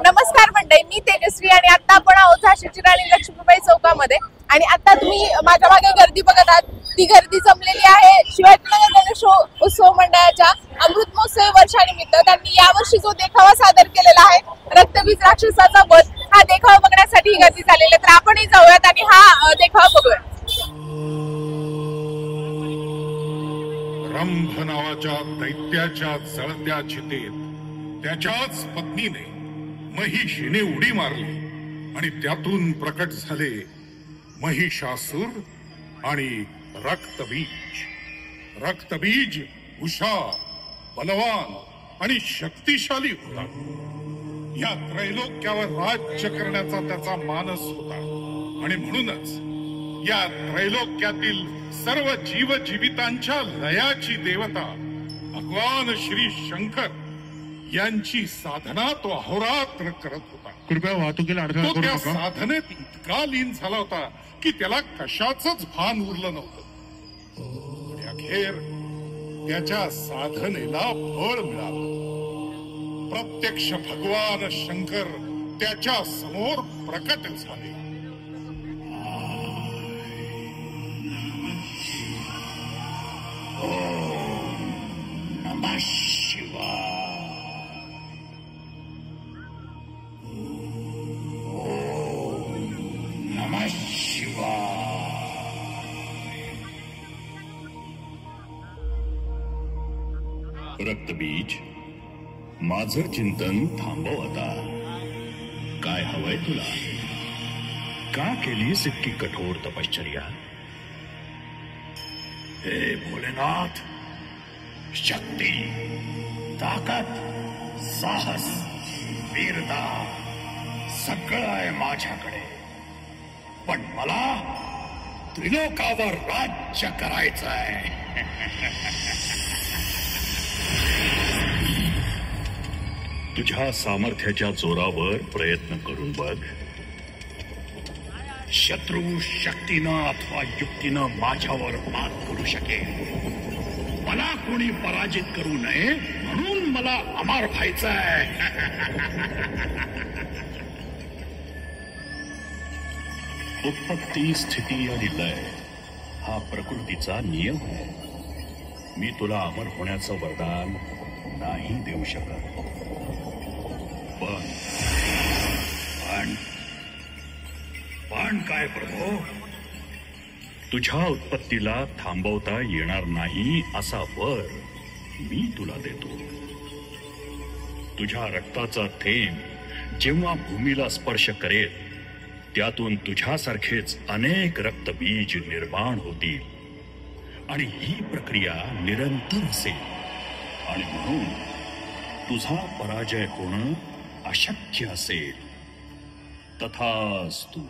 नमस्कार मंडळी, मी तेजस्वी आणि आता आपण आहोत झाशीची राणी लक्ष्मीबाई चौकामध्ये आणि आता तुम्ही माझ्या मागे गर्दी बघत आहात. ती गर्दी जमलेली आहे शिवाजीनगर गणेश उत्सव मंडळाच्या अमृत महोत्सव वर्षानिमित्त. त्यांनी यावर्षी जो देखावा सादर केलेला आहे रक्तबीज राक्षसाचा वध, हा देखावा बघण्यासाठी ही गर्दी झालेली आहे. तर आपणही जाऊयात आणि हा देखावा बघूया. रंभ नावाच्या दैत्याच्या जळत्या चितेत त्याच्याच पत्नीने महिषीने उडी मारली आणि त्यातून प्रकट झाले महिषासुर आणि रक्तबीज. रक्तबीज हुशार, बलवान आणि शक्तिशाली होता. या त्रैलोक्यावर राज्य करण्याचा त्याचा मानस होता आणि म्हणूनच या त्रैलोक्यातील सर्व जीवजीवितांच्या लयाची देवता भगवान श्री शंकर यांची साधना तो अहोरात्र करत होता. कृपया वाहतुकीला अडथळा तो करू त्या नका. साधनेत इतका लीन झाला होता की त्याला कशाचंच भान उरलं नव्हतं. आणि अखेर त्याच्या साधनेला फळ मिळालं. प्रत्यक्ष भगवान शंकर त्याच्या समोर प्रकट झाले. नमः शिवाय. नमः शिवाय. रक्तबीज, माझं चिंतन थांबव आता. काय हवंय तुला? का केलीस इतकी कठोर तपश्चर्या? हे भोलेनाथ, शक्ती, ताकद, साहस, वीरता सगळं आहे माझ्याकडे, पण मला त्रिलोकावर राज्य करायचं आहे. तुझ्या सामर्थ्याच्या जोरावर प्रयत्न करून बघ. शत्रू शक्तीनं अथवा युक्तीनं माझ्यावर मात करू शकेल. मला कोणी पराजित करू नये म्हणून मला अमर व्हायचंय. उत्पत्ती, स्थिती आणि लय हा प्रकृतीचा नियम आहे. मी तुला अमर होण्याचं वरदान नाही देऊ शकत. पण काय प्रभू, तुझ्या उत्पत्तीला थांबवता येणार नाही असा वर मी तुला देतो. तुझ्या रक्ताचा थेंब जेव्हा भूमीला स्पर्श करेल त्यातून तुझ्यासारखेच अनेक रक्तबीज निर्माण होतील आणि ही प्रक्रिया निरंतर असेल. आणि म्हणून तुझा पराजय होणं अशक्य असेल. तथास्तु.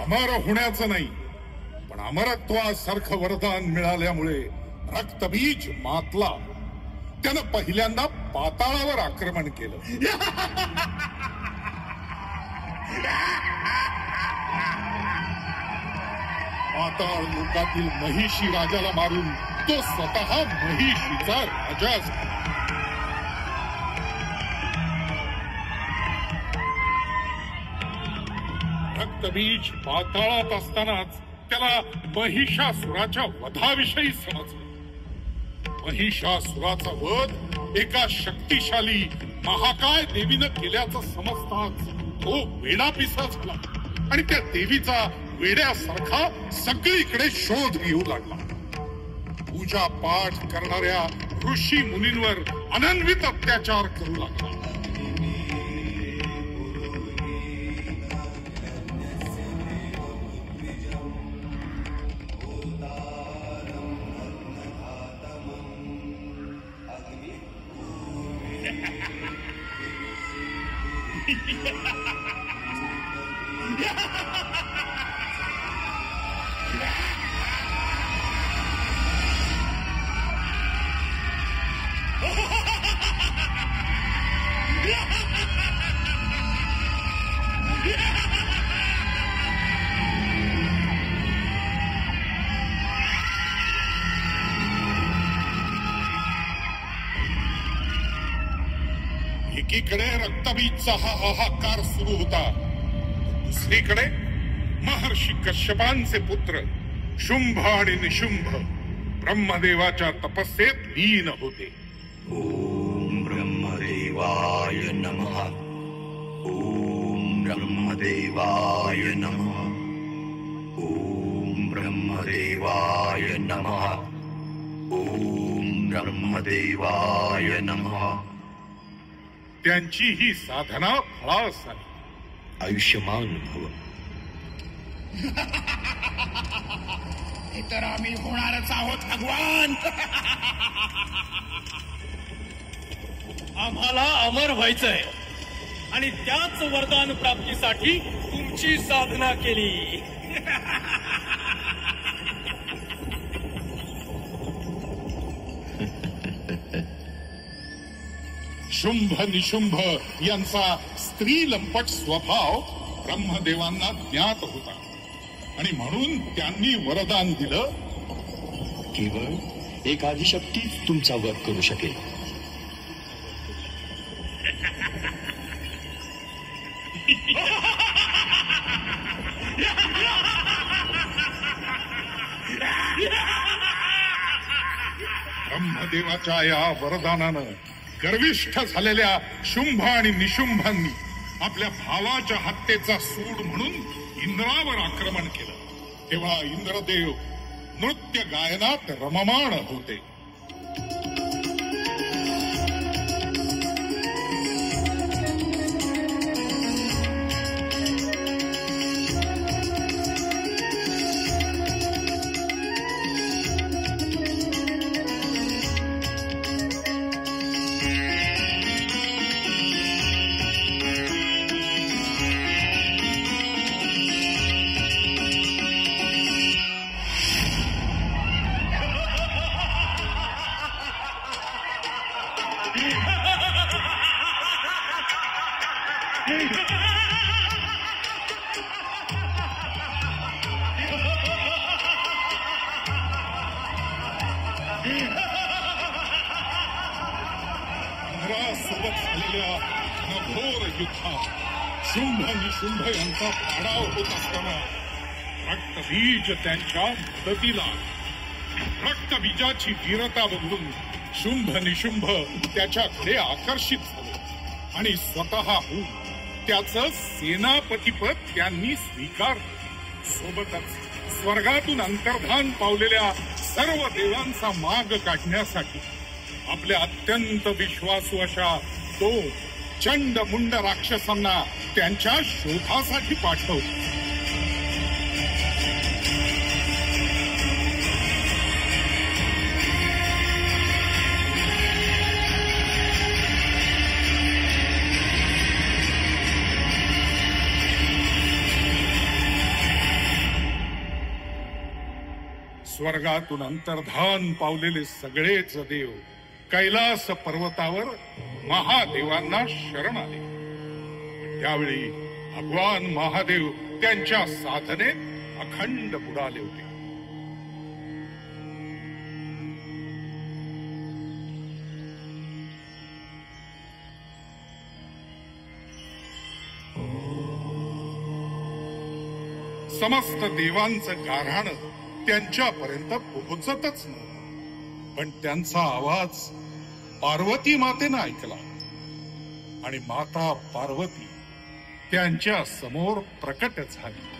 अमर होण्याचं नाही, पण अमरत्वासारखं वरदान मिळाल्यामुळे रक्तबीज मातला. त्यानं पहिल्यांदा पाताळावर आक्रमण केलं. पाताळ लोकातील महिषी राजाला मारून तो स्वतः महिषीचा राजा झाला. रक्तबीज पाताळात असतानाच त्याला महिषासुराच्या वधाविषयी समजलं. महिषासुराचा वध एका शक्तिशाली महाकाय देवीनं केल्याचं समजताच तो वेडापिसा झाला आणि त्या देवीचा वेड्यासारखा सगळीकडे शोध घेऊ लागला. पूजा पाठ करणाऱ्या ऋषी मुनींवर अनन्वित अत्याचार करू लागला. एकीकडे रक्तबीजचा हा हाहाकार सुरू होता, दुसरीकडे महर्षी कश्यपांचे पुत्र शुंभ आणि निशुंभ ब्रह्मदेवाच्या तपस्येत लीन होते. ओम ब्रह्मदेवाय नमः. ओम ब्रह्मदेवाय नमः. ओम ब्रह्मदेवाय नमः. ओम ब्रह्मदेवाय नमः. त्यांची ही साधना फळास आली. आयुष्यमान भव. हे तर आम्ही होणारच आहोत भगवान. आम्हाला अमर व्हायचंय आणि त्याच वरदान प्राप्तीसाठी तुमची साधना केली. शुंभ निशुंभ यांचा स्त्री लंपट स्वभाव ब्रह्मदेवांना ज्ञात होता आणि म्हणून त्यांनी वरदान दिलं, केवळ एक आदिशक्तीच तुमचा वध करू शकेल. ब्रह्मदेवाच्या या वरदानानं गर्विष्ठ झालेल्या शुंभ आणि निशुंभांनी आपल्या भावाच्या हत्येचा सूड म्हणून इंद्रावर आक्रमण केलं. तेव्हा इंद्रदेव नृत्य गायनात रममाण होते. इंद्रासोबत झालेल्या घोर युद्धात शुंभ निशुंभ यांचा पाडाव होत असताना रक्तबीज त्यांच्या मदतीला. रक्तबीजाची वीरता बघून शुंभ निशुंभ त्याच्याकडे आकर्षित झाले आणि स्वतःहून त्याचं सेनापतिपद त्यांनी स्वीकारलं. सोबतच स्वर्गातून अंतर्धान पावलेल्या सर्व देवांचा माग काढण्यासाठी आपल्या अत्यंत विश्वासू अशा तो चंड मुंड राक्षसांना त्यांच्या शोधासाठी पाठवतो. स्वर्गातून अंतर्धान पावलेले सगळेच देव कैलास पर्वतावर महादेवांना शरण आले. त्यावेळी भगवान महादेव त्यांच्या साधनेत अखंड बुडाले होते. समस्त देवांचं गाऱ्हाण त्यांच्यापर्यंत पोहोचतच नव्हतं, पण त्यांचा आवाज पार्वती मातेनं ऐकला आणि माता पार्वती त्यांच्या समोर प्रकट झाली.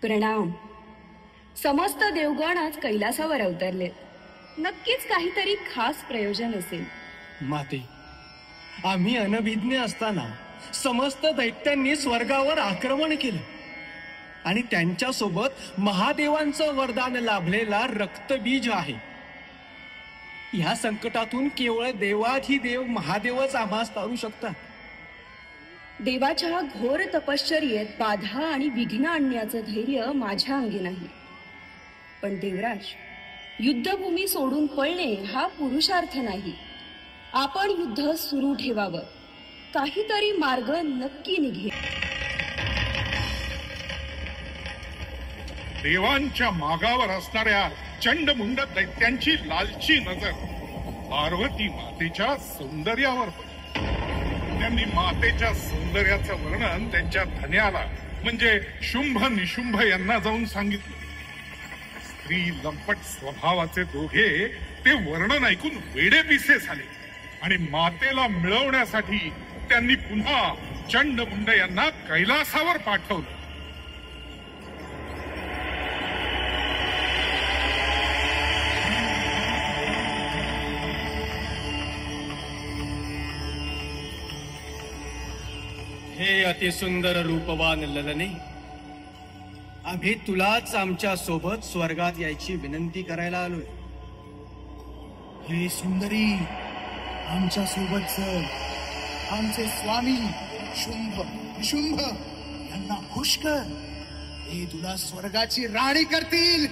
प्रणाम. समस्त देवगण आज कैलासावर अवतरले. नक्कीच काहीतरी खास प्रयोजन असेल. माते, आम्ही अनभिज्ञ असताना समस्त दैत्यांनी स्वर्गावर आक्रमण केलं आणि त्यांच्या सोबत महादेवांचं वरदान लाभलेला रक्तबीज आहे. ह्या संकटातून केवळ देवाधिदेव महादेवच आम्हास तारू शकतात. देवाच्या घोर तपश्चर्येत बाधा आणि विघ्न आणण्याचं धैर्य माझ्या अंगी नाही. पण देवराज, युद्धभूमी सोडून पळणे हा पुरुषार्थ नाही. आपण युद्ध सुरू ठेवावं. काहीतरी मार्ग नक्की निघेल. देवांच्या मागावर असणाऱ्या चंडमुंड दैत्यांची लालची नजर पार्वती मातेच्या सौंदर्यावर पडली. त्यांनी मातेच्या सौंदर्याचं वर्णन त्यांच्या धन्याला म्हणजे शुंभ निशुंभ यांना जाऊन सांगितलं. स्त्री लंपट स्वभावाचे दोघे ते वर्णन ऐकून वेडेपिसे झाले आणि मातेला मिळवण्यासाठी त्यांनी पुन्हा चंडमुंड यांना कैलासावर पाठवलं. हे अतिसुंदर रूपवान ललने, आम्ही तुलाच आमच्या सोबत स्वर्गात यायची विनंती करायला आलोय. हे सुंदरी, आमच्या सोबत चल. आमचे स्वामी शुंभ शुंभ यांना खुश कर. हे तुला स्वर्गाची राणी करतील.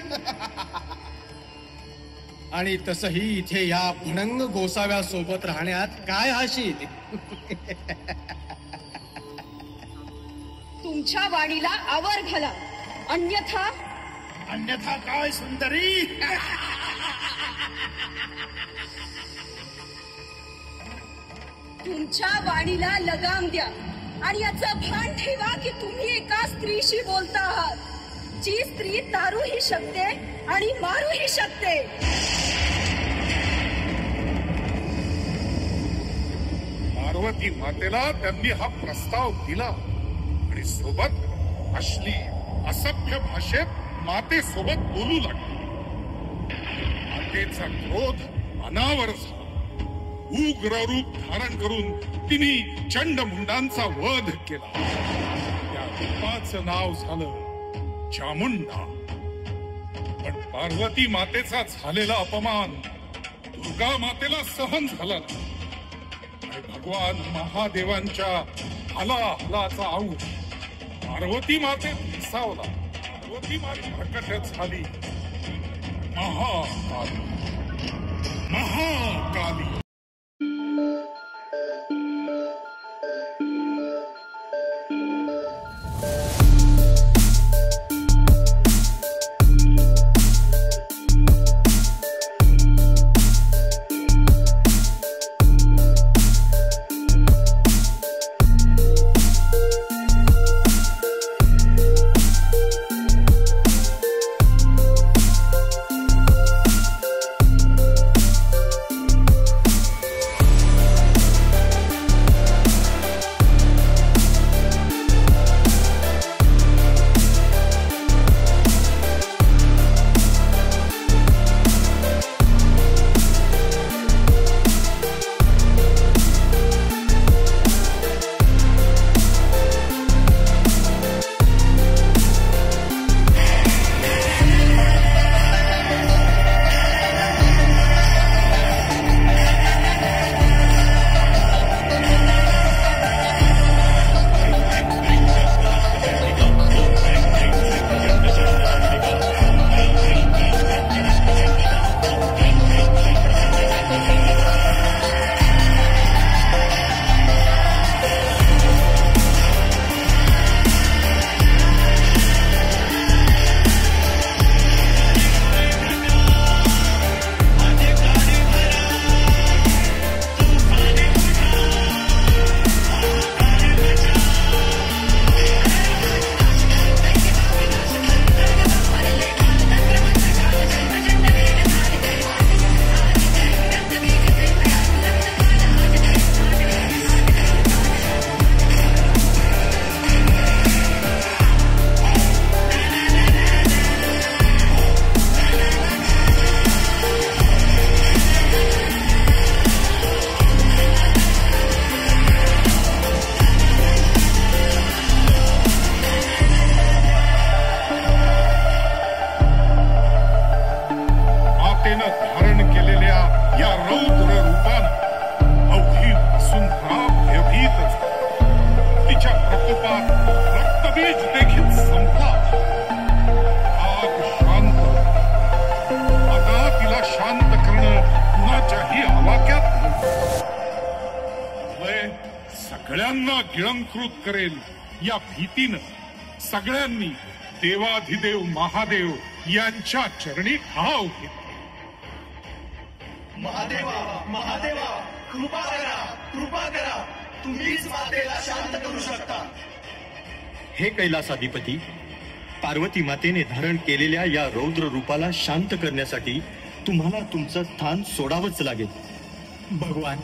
आणि तसही इथे या भणंग गोसाव्या सोबत राहण्यात काय हाशीत. तुमच्या वाणीला आवर घाला, अन्यथा काय सुंदरी. तुमच्या वाणीला लगाम द्या आणि याचं भान ठेवा की तुम्ही एका स्त्रीशी बोलता आहात, जी स्त्री तारूही शकते आणि मारूही शकते. पार्वती मातेला त्यांनी हा प्रस्ताव दिला आणि सोबत अश्ली असभ्य भाषेत मातेसोबत बोलू लागले. मातेचा क्रोध अनावर झाला. उग्र रूप धारण करून तिने चंडमुंडांचा वध केला. त्या रूपाचं नाव झालं चामुंडा. पण पार्वती मातेचा झालेला अपमान दुर्गा मातेला सहन झाला आणि भगवान महादेवांच्या हलाहलाचा आऊत पार्वती मातेत विसावला. पार्वती माते प्रकट झाली. महाकाली, महाकाली. रक्तपात रक्तबीज देखील संपला. आग शांत. आता तिला शांत करणं कुणाच्याही आवाक्यात नव्हतं. लय सगळ्यांना गिळंकृत करेल या भीतीनं सगळ्यांनी देवाधिदेव महादेव यांच्या चरणी ठाव घेतला. महादेवा महादेवा कृपा करा तुम्हीच मातेला शांत करू शकता. हे कैलासाधिपती, पार्वती मातेने धारण केलेल्या या रौद्र रूपाला शांत करण्यासाठी तुम्हाला तुमचं स्थान सोडावंच लागेल. भगवान,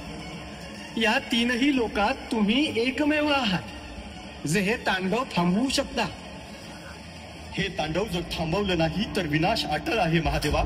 या तीनही लोकात तुम्ही एकमेव आहात जे हे तांडव थांबवू शकता. हे तांडव जर थांबवलं नाही तर विनाश अटळ आहे महादेवा.